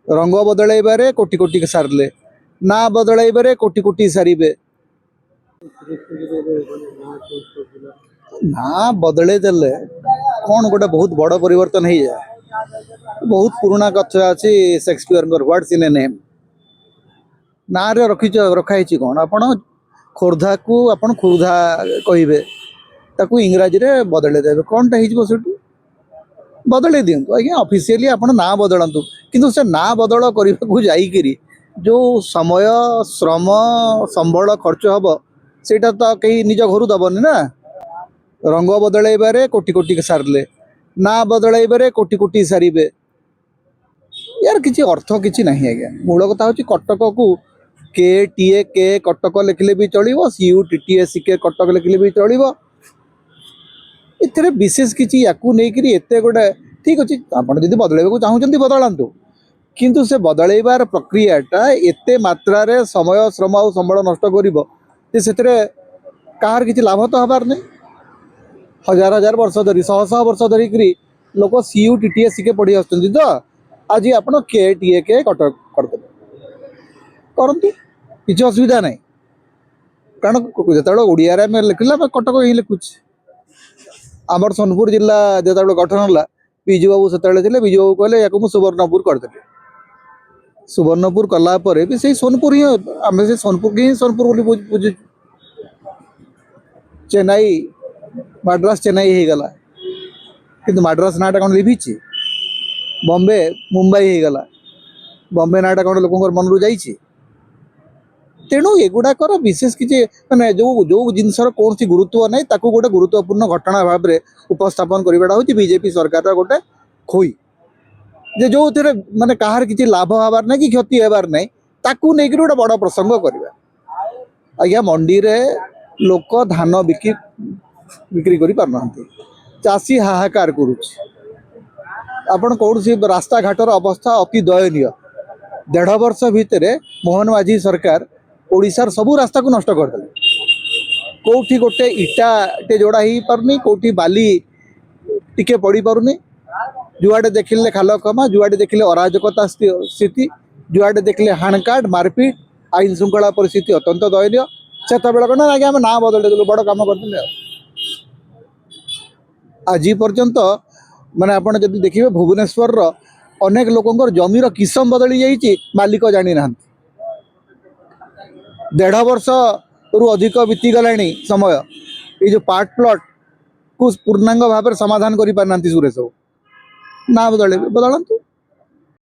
रंग बदलैबारे कोटी कोटी सारे ना बदलैबारे कोटी कोटी सारे ना बदले देले कौन गोटे बहुत बड़ परिवर्तन हो जाए। बहुत पुराना कथा अच्छी Shakespeare what's in a name ना रे रखाई कौन आप खोर्धा को आप खोर्धा कहे ताकू इंग्राजी रे बदले देवे कौन टा हो बदल दिंतु आज्ञा ऑफिशियली आप ना बदलतु किंतु से ना बदल करने को जाइकरी जो समय श्रम संबल खर्च हम सेटा तो कहीं निज घर दबनी ना। रंग बदलैबारे कोटी कोटी सारे ना बदलैबारे कोटी कोटी सारे यार किसी अर्थ किसी ना आज्ञा। मूल कथा हूँ कटक को के टी ए के कटक लिखले भी चलो सीयू टी टी एस के कटक लिखले भी चलो इतने विशेष किसी या गोटे ठीक अच्छे आपड़ जब बदल चाहते बदलातु किंतु से बदलैबार प्रक्रियाटा एत मात्रा समय श्रम और संबल नष्ट कर कहार किसी लाभ तो हबार नहीं। हजार हजार वर्ष धरी शह शह वर्ष धरिक लोक सीयू टी टी एस के पढ़ी आसुँच तो आज आप के टी ए के कटक करदे करतु किसी असुविधा ना कारण जो ओडिया लिखला कटक ही लिखुच। आमर सोनपुर जिला जो गठन है विजु बाबू से विजु बाबू कहले या सुवर्णपुर करदे सुवर्णपुर कलापर भी से सोनपुर ही आम से सोनपुर ही सोनपुर बुझु चेन्नई मद्रास चेन्नई हो गला किंतु मद्रास नाटा कौन लिभिची बॉम्बे मुंबई हो गला बॉम्बे नाटा कौन लोक मन रू जाइए तेणु एगुड़ाकर विशेष किसी माने जो जो जिनसर कौन सी गुरुत्व ना ताकू गोटे गुरुत्वपूर्ण घटना भाव में उपस्थापन करवाटा हूँ बीजेपी सरकार गोटे खोई जे जो थे माने कहार किसी लाभ हबार ना कि क्षति हबार ना ताकू नहीं गोटे बड़ प्रसंग करवा। आज्ञा मंडी रे लोक धान बिक्री कर पारना चाषी हाहाकार करुण कौन सी रास्ता घाटर अवस्था अति दयनीय। 1.5 वर्ष भितर मोहन माझी सरकार ओडिशार सबू रास्ता को नष्ट करदे कौटी गोटे इटा टे जोड़ा ही पारनी कौटी बाली टिके पड़ी पारुनी जुआड़े देखिले खाल कमा जुआड़े देखिले अराजकता स्थिति जुआड़े देखिले हाणकाट मारपीट आईन श्रृंखला परिस्थिति अत्यंत दयनीय से कौन आगे आम ना बदल देलु बड़ कम करदे। आज पर्यंत माने आपण जदि देखिए भुवनेश्वर अनेक लोकंर जमीर किसम बदली जाइए मालिक जानी ना 1.5 वर्ष रु अधिक बीतीगला समय ये जो पार्ट प्लॉट को पूर्णांग भाव में समाधान कर पारना सुरेश ना बदल बदलतु।